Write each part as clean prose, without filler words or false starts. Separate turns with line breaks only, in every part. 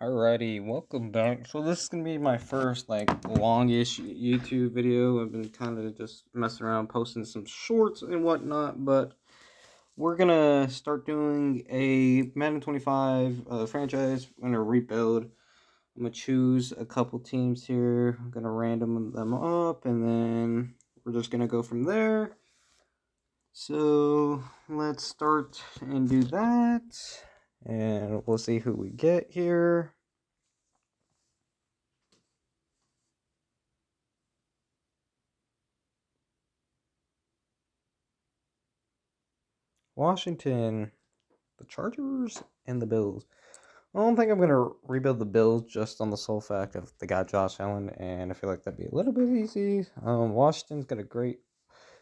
Alrighty, welcome back. So this is gonna be my first longish YouTube video. I've been kind of just messing around, posting some shorts and whatnot, but we're gonna start doing a Madden 25 franchise. I'm gonna rebuild. I'm gonna choose a couple teams here. I'm gonna random them up, and then we're just gonna go from there. So let's start and do that, and we'll see who we get here. Washington, the Chargers, and the Bills. I don't think I'm going to rebuild the Bills just on the sole fact of they got Josh Allen, and I feel like that'd be a little bit easy. Washington's got a great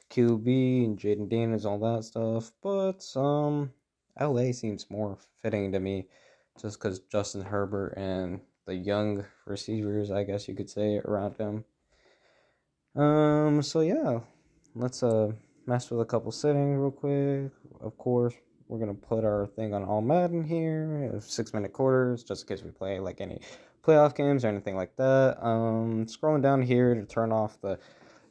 QB and Jaden Daniels, all that stuff, but LA seems more fitting to me just because Justin Herbert and the young receivers, I guess you could say, around him. So yeah, let's mess with a couple settings real quick. Of course, we're gonna put our thing on all Madden here, 6-minute quarters, just in case we play like any playoff games or anything like that. Scrolling down here to turn off the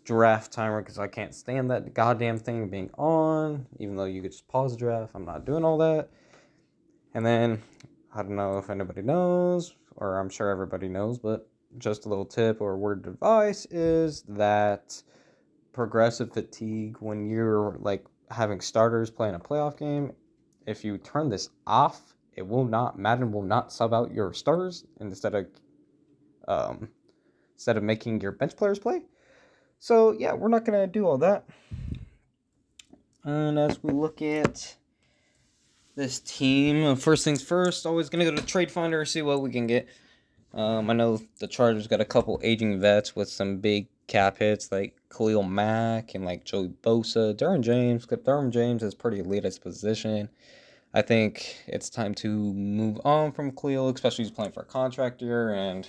draft timer because I can't stand that goddamn thing being on. Even though you could just pause the draft, I'm not doing all that. And then I don't know if anybody knows, or I'm sure everybody knows, but just a little tip or word of advice is that progressive fatigue when you're like having starters playing a playoff game, if you turn this off, it will not Madden will not sub out your starters um instead of making your bench players play. So yeah, we're not gonna do all that. And as we look at this team, first things first, always gonna go to Trade Finder, see what we can get. I know the Chargers got a couple aging vets with some big cap hits like Khalil Mack and like Joey Bosa. Derwin James is pretty elite at his position. I think it's time to move on from Khalil, especially he's playing for a contract year, and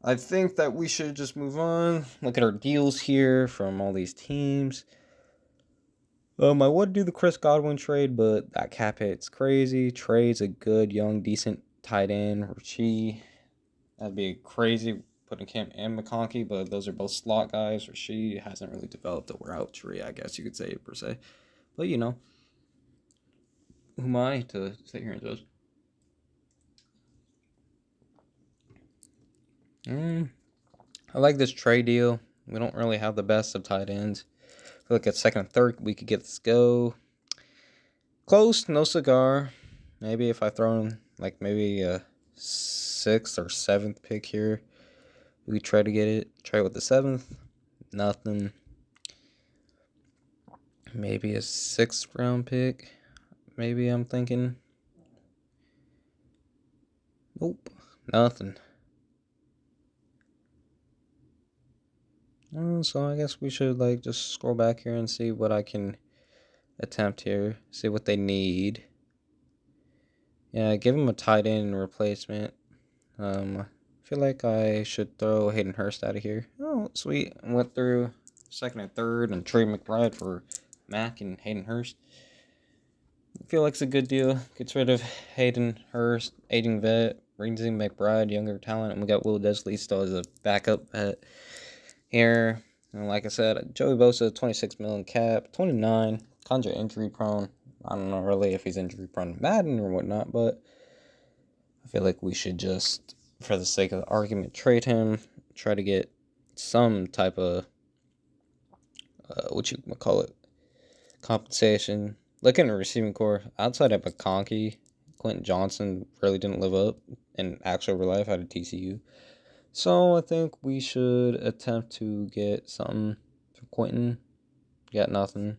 I think that we should just move on. Look at our deals here from all these teams. I would do the Chris Godwin trade, but that cap hit's crazy. Trey's a good, young, decent tight end. Richie, that'd be crazy putting Cam and McConkey, but those are both slot guys. She hasn't really developed a route tree, I guess you could say, per se. But, who am I to sit here and judge? I like this trade deal. We don't really have the best of tight ends. I feel like at second and third, we could get this go. Close, no cigar. Maybe if I throw in, maybe a 6th or 7th pick here, we try to get it. Try with the 7th. Nothing. Maybe a 6th round pick. Maybe I'm thinking. Nope. Nothing. So I guess we should just scroll back here and see what I can attempt here. See what they need. Yeah, give him a tight end replacement. I feel like I should throw Hayden Hurst out of here. Oh, sweet. Went through second and third and Trey McBride for Mack and Hayden Hurst. I feel like it's a good deal. Gets rid of Hayden Hurst, aging vet, brings in McBride, younger talent, and we got Will Desley still as a backup vet here. And like I said, Joey Bosa, 26 million cap, 29, kinda injury prone. I don't know really if he's injury prone to Madden or whatnot, but I feel like we should just, for the sake of the argument, trade him, try to get some type of, compensation. Looking at receiving core, outside of McConkey, Quentin Johnson really didn't live up in actual real life out of TCU. So I think we should attempt to get something for Quentin. Got nothing.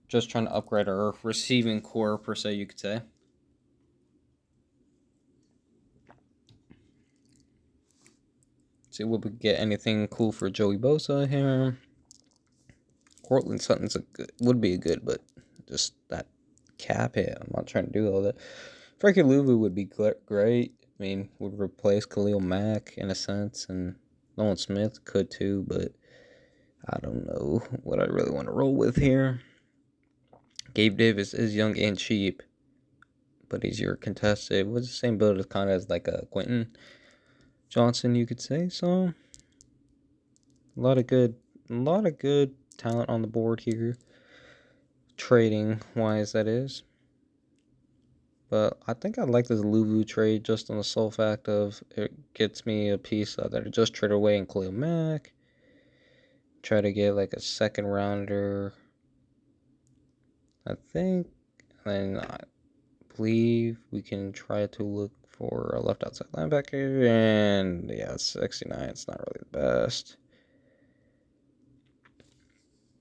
Just trying to upgrade our receiving core, per se, you could say. See what we get. Anything cool for Joey Bosa here. Cortland Sutton's would be a good, but just that cap hit. I'm not trying to do all that. Frankie Louvu would be great. I mean, would replace Khalil Mack in a sense, and Nolan Smith could too, but I don't know what I really want to roll with here. Gabe Davis is young and cheap, but he's your contested. Was the same build as kind of as like a Quentin Johnson, you could say. So a lot of good talent on the board here, trading wise, that is. But I think I like this Luvu trade just on the sole fact of it gets me a piece that I just traded away in Khalil Mack. Try to get like a second rounder, I think. And I believe we can try to look for a left outside linebacker. And yeah, 69. It's not really the best.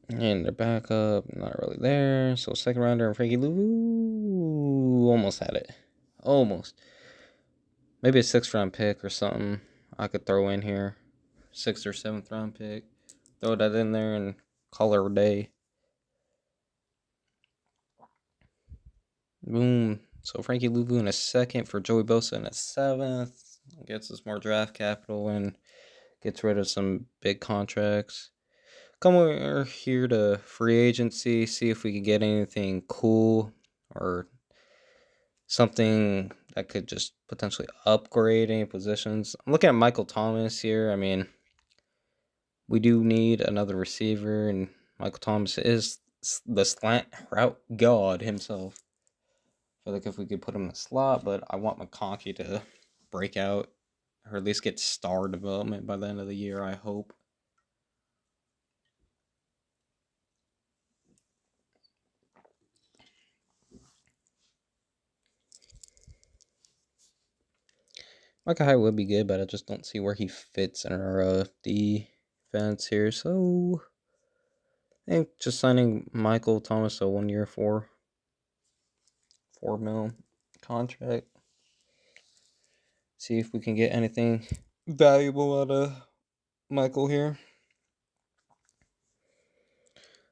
And their backup, not really there. So second rounder and Frankie Luvu. Almost had it. Almost. Maybe a 6th round pick or something I could throw in here. 6th or 7th round pick. Throw that in there and call it a day. Boom. So Frankie Luvu in a 2nd for Joey Bosa in a 7th. Gets us more draft capital and gets rid of some big contracts. Come over here to free agency, see if we can get anything cool or something that could just potentially upgrade any positions. I'm looking at Michael Thomas here. I mean, we do need another receiver, and Michael Thomas is the slant route god himself. I feel like if we could put him in the slot, but I want McConkey to break out or at least get star development by the end of the year, I hope. Micah Hyde would be good, but I just don't see where he fits in our defense here. So I think just signing Michael Thomas a 1 year, $4 mil contract. See if we can get anything valuable out of Michael here.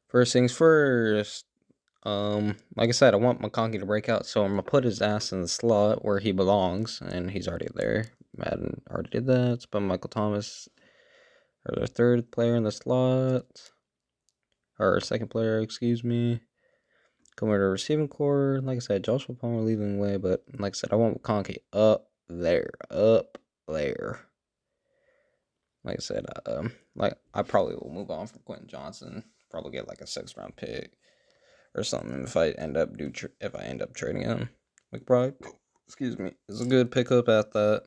First things first. Like I said, I want McConkey to break out, so I'm gonna put his ass in the slot where he belongs, and he's already there. Madden already did that, but Michael Thomas, or the 3rd player in the slot, or 2nd player, excuse me. Come over to receiving core. Like I said, Joshua Palmer leading the way, but like I said, I want McConkey up there. Like I said, I probably will move on from Quentin Johnson. Probably get like a 6th round pick or something if I end up trading him. McBride, excuse me, is a good pickup at that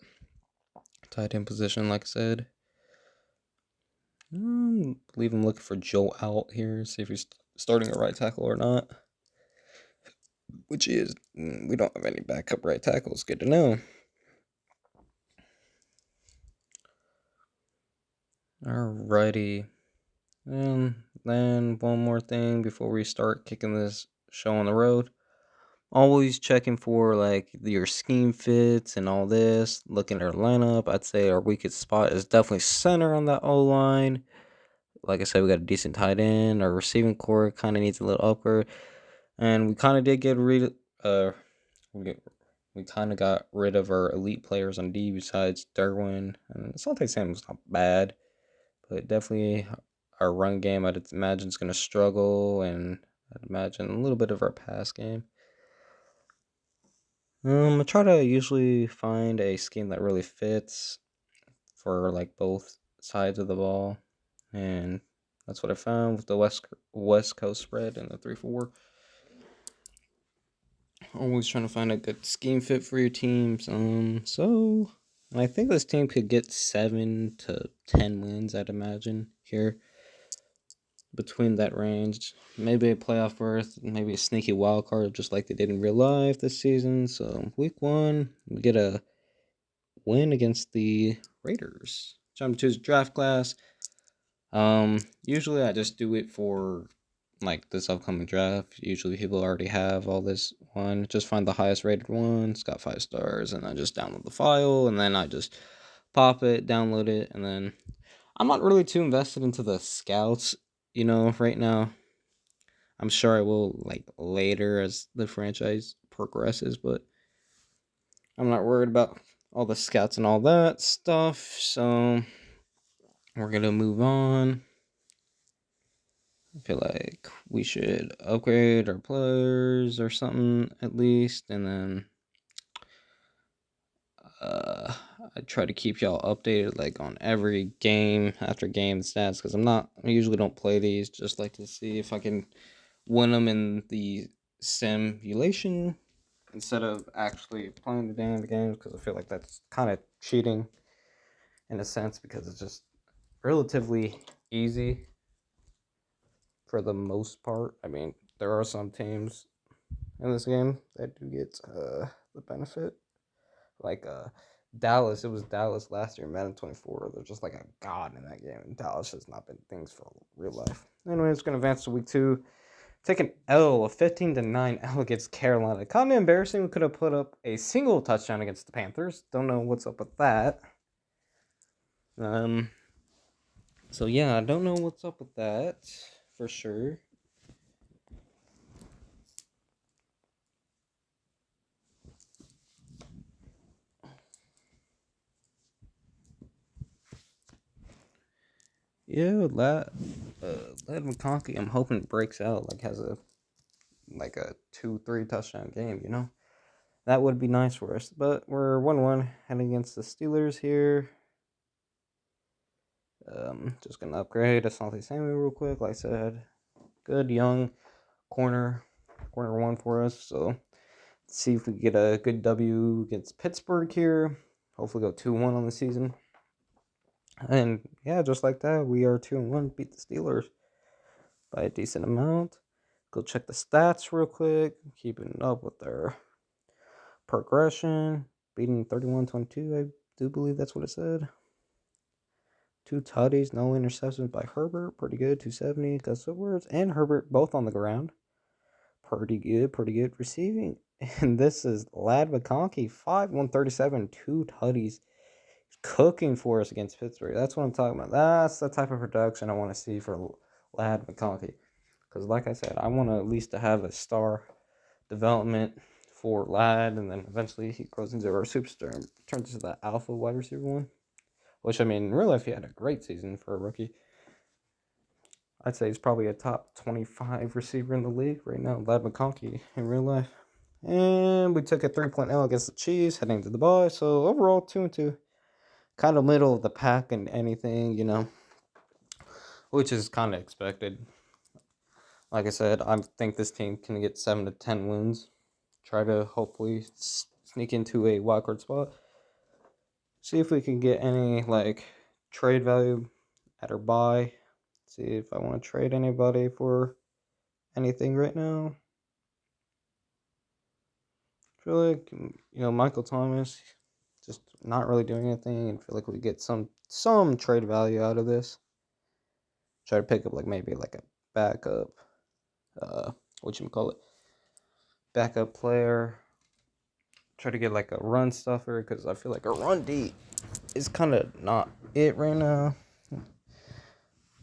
tight end position. Like I said, believe I'm looking for Joe out here. See if he's starting a right tackle or not. Which is, we don't have any backup right tackles. Good to know. Alrighty. And then one more thing before we start kicking this show on the road. Always checking for like your scheme fits and all this. Looking at our lineup, I'd say our weakest spot is definitely center on that O line. Like I said, we got a decent tight end. Our receiving core kind of needs a little upgrade, and we kind of did get we kind of got rid of our elite players on D besides Derwin, and Asante Samuel's not bad, but definitely our run game I'd imagine is going to struggle, and I'd imagine a little bit of our pass game. I try to usually find a scheme that really fits for like both sides of the ball, and that's what I found with the West Coast spread and the 3-4. Always trying to find a good scheme fit for your teams. So I think this team could get 7 to 10 wins, I'd imagine here. Between that range, maybe a playoff berth, maybe a sneaky wild card, just like they did in real life this season. So week 1, we get a win against the Raiders. Jump to his draft class. Usually I just do it for like this upcoming draft. Usually people already have all this one. Just find the highest rated one. It's got 5 stars, and I just download the file, and then I just pop it, download it, and then I'm not really too invested into the scouts, right now. I'm sure I will like later as the franchise progresses, but I'm not worried about all the scouts and all that stuff. So we're gonna move on. I feel like we should upgrade our players or something at least, and then I try to keep y'all updated like on every game after game stats because I usually don't play these. Just like to see if I can win them in the simulation instead of actually playing the damn games because I feel like that's kind of cheating in a sense because it's just relatively easy for the most part. I mean, there are some teams in this game that do get the benefit. Like Dallas, it was Dallas last year, Madden 24. They're just like a god in that game, and Dallas has not been things for real life. Anyway, it's going to advance to week 2. Take an L, a 15-9 L against Carolina. Kind of embarrassing. We could have put up a single touchdown against the Panthers. Don't know what's up with that. So yeah, I don't know what's up with that for sure. Yeah, Lad McConkey, I'm hoping breaks out, like has a 2-3 touchdown game, you know? That would be nice for us. But we're 1-1 heading against the Steelers here. Just gonna upgrade Asante Samuel real quick, like I said. Good young corner one for us. So let's see if we get a good W against Pittsburgh here. Hopefully go 2-1 on the season. And yeah, just like that, we are 2-1, beat the Steelers by a decent amount. Go check the stats real quick. Keeping up with their progression. Beating 31-22, I do believe that's what it said. 2 tutties, no interceptions by Herbert. Pretty good. 270. Gus Edwards and Herbert both on the ground. Pretty good receiving. And this is Lad McConkey, 137, 2 tutties. Cooking for us against Pittsburgh. That's what I'm talking about. That's the type of production I want to see for Lad McConkey. Because like I said, I want to at least have a star development for Lad, and then eventually he grows into our superstar and turns into the alpha wide receiver one. Which, I mean, in real life, he had a great season for a rookie. I'd say he's probably a top 25 receiver in the league right now, Lad McConkey, in real life. And we took a 3-point L against the Chiefs, heading to the bye. So overall, 2-2. Kind of middle of the pack and anything, you know, which is kind of expected. Like I said, I think this team can get 7 to 10 wins. Try to hopefully sneak into a wildcard spot. See if we can get any, like, trade value at our buy. See if I want to trade anybody for anything right now. I feel like, Michael Thomas, just not really doing anything, and feel like we get some trade value out of this. Try to pick up, like, maybe, like, a backup, backup player. Try to get, like, a run stuffer, because I feel like a run D is kind of not it right now.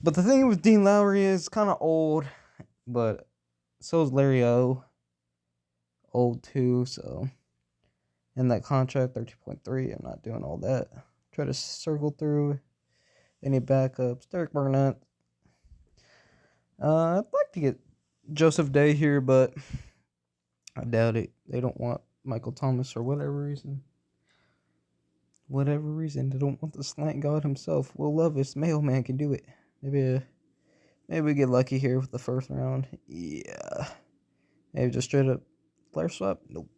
But the thing with Dean Lowry is kind of old, but so is Larry O. Old too, so in that contract, 13.3, I'm not doing all that. Try to circle through any backups. Derek Barnett. I'd like to get Joseph Day here, but I doubt it. They don't want Michael Thomas for whatever reason. They don't want the slant god himself. Will Levis, mailman, can do it. Maybe we get lucky here with the first round. Yeah. Maybe just straight up player swap. Nope.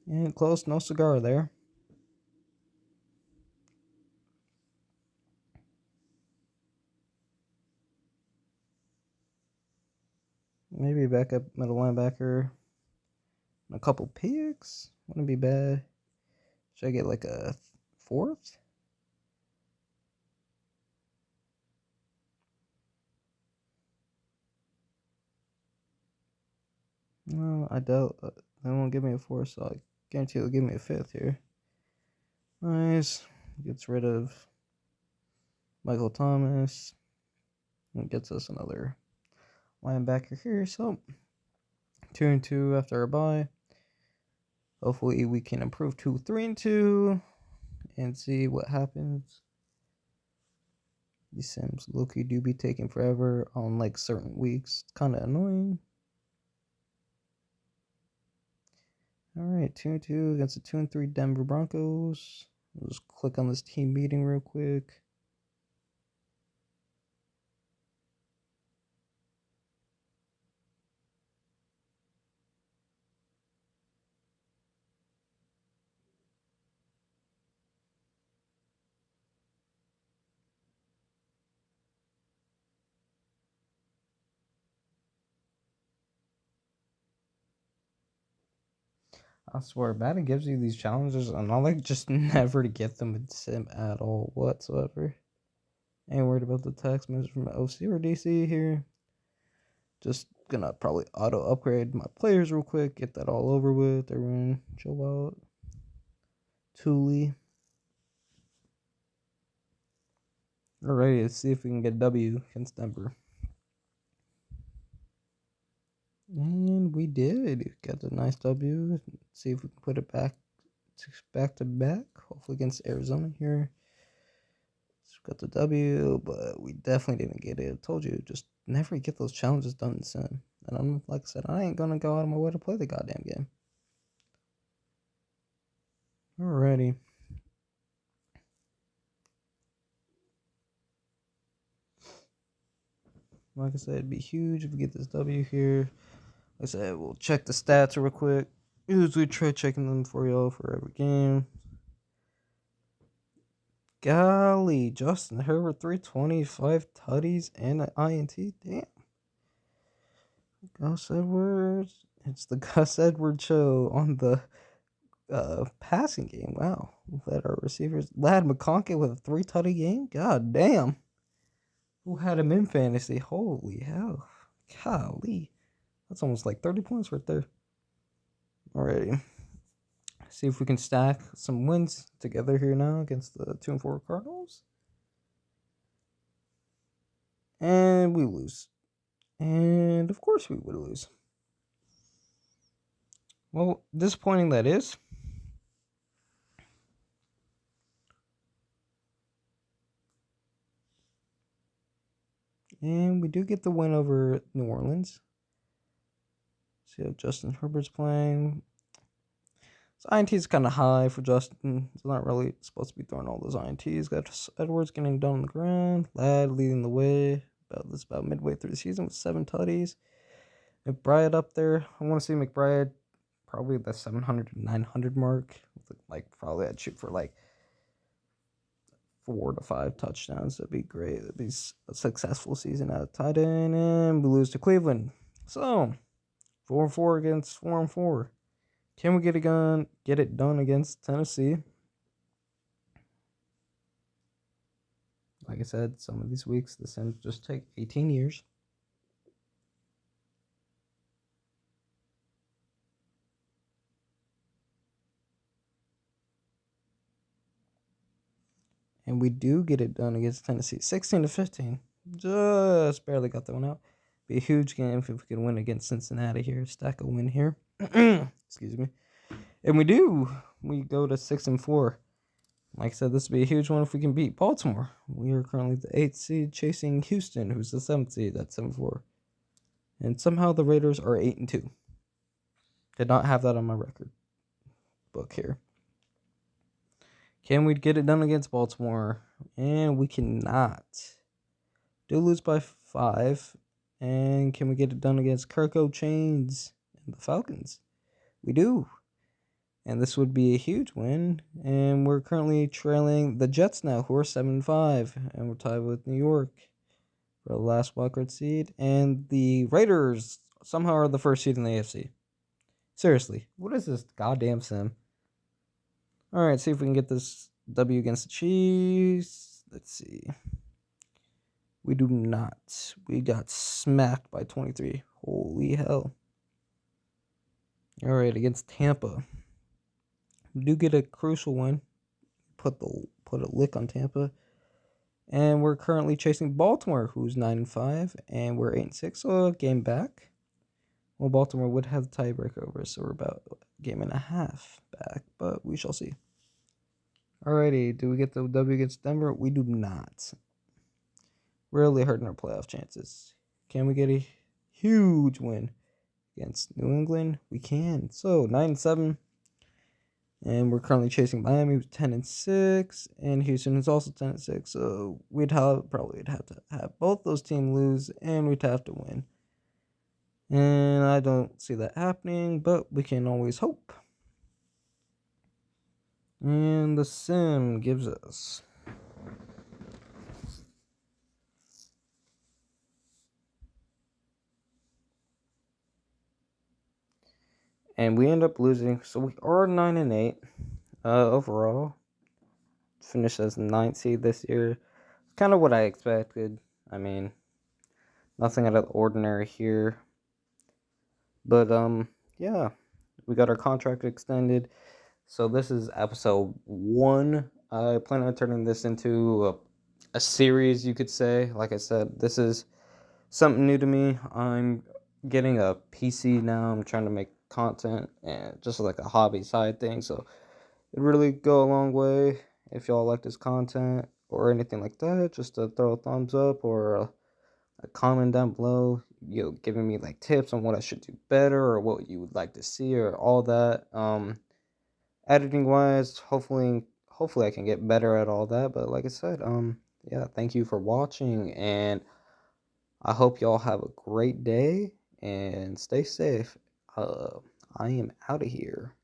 Yeah, close. No cigar there. Maybe backup middle linebacker. A couple picks. Wouldn't be bad. Should I get like a fourth? No, I doubt they won't give me a fourth, so I guarantee they'll give me a fifth here. Nice. Gets rid of Michael Thomas. And gets us another linebacker here. So 2-2 after our bye. Hopefully we can improve to 3-2 and see what happens. These Sims low-key do be taking forever on like certain weeks. It's kind of annoying. All right, 2-2 against the 2-3 Denver Broncos. We'll just click on this team meeting real quick. I swear, Madden gives you these challenges, and I like just never to get them in sim at all whatsoever. Ain't worried about the text message from OC or DC here. Just gonna probably auto upgrade my players real quick, get that all over with. Everyone chill out. Thule. Alrighty, let's see if we can get W against Denver. And we did. Got a nice W. Let's see if we can put it back to back. Hopefully against Arizona here. So we got the W, but we definitely didn't get it. I told you, just never get those challenges done in sim. And I'm like I said, I ain't gonna go out of my way to play the goddamn game. Alrighty. Like I said, it'd be huge if we get this W here. Like I said, we'll check the stats real quick. Usually try checking them for y'all for every game. Golly, Justin Herbert, 325 tutties and an INT. Damn. Gus Edwards. It's the Gus Edwards show on the passing game. Wow. Led our receivers. Lad McConkey with a 3 tutty game. God damn. Who had him in fantasy? Holy hell. Golly. That's almost like 30 points right there. Alrighty. See if we can stack some wins together here now against the 2-4 Cardinals. And we lose. And of course we would lose. Well, disappointing that is. And we do get the win over New Orleans. See how Justin Herbert's playing. His INT is kind of high for Justin. He's not really supposed to be throwing all those INTs. Got Edwards getting down on the ground. Ladd leading the way. About midway through the season with 7 tutties. McBride up there. I want to see McBride probably the 700 to 900 mark. Like probably I'd shoot for like 4 to 5 touchdowns. That'd be great. That'd be a successful season out of tight end. And we lose to Cleveland. So 4-4 against 4-4. Can we get it done against Tennessee? Like I said, some of these weeks the Sims just take 18 years. And we do get it done against Tennessee. 16-15. Just barely got that one out. Be a huge game if we can win against Cincinnati here. Stack a win here. Excuse me. And we do. We go to 6-4. Like I said, this would be a huge one if we can beat Baltimore. We are currently the 8th seed chasing Houston, who's the 7th seed at 7-4. And somehow the Raiders are 8-2. Did not have that on my record book here. Can we get it done against Baltimore? And we cannot. Do lose by 5. And can we get it done against Kirko Chains and the Falcons? We do. And this would be a huge win. And we're currently trailing the Jets now, who are 7-5. And we're tied with New York for the last wildcard seed. And the Raiders somehow are the first seed in the AFC. Seriously, what is this goddamn sim? Alright, see if we can get this W against the Chiefs. Let's see. We do not. We got smacked by 23. Holy hell. Alright, against Tampa. We do get a crucial win. Put a lick on Tampa. And we're currently chasing Baltimore, who's 9-5, and we're 8-6, so a game back. Well, Baltimore would have the tiebreaker over us, so we're about a game and a half back, but we shall see. Alrighty, do we get the W against Denver? We do not. Really hurting our playoff chances. Can we get a huge win against New England? We can. So, 9-7. And we're currently chasing Miami with 10-6, and Houston is also 10-6. So we'd have to have both those teams lose, and we'd have to win. And I don't see that happening, but we can always hope. And the sim gives us and we end up losing. So we are 9-8 overall. Finished as 9th seed this year. Kind of what I expected. I mean, nothing out of the ordinary here. But yeah, we got our contract extended. So this is episode 1. I plan on turning this into a series, you could say. Like I said, this is something new to me. I'm getting a PC now. I'm trying to make content and just like a hobby side thing. So it'd really go a long way if y'all like this content or anything like that. Just to throw a thumbs up or a comment down below, giving me like tips on what I should do better or what you would like to see or all that. Editing wise, hopefully I can get better at all that. But like I said, yeah, thank you for watching, and I hope y'all have a great day and stay safe. I am out of here.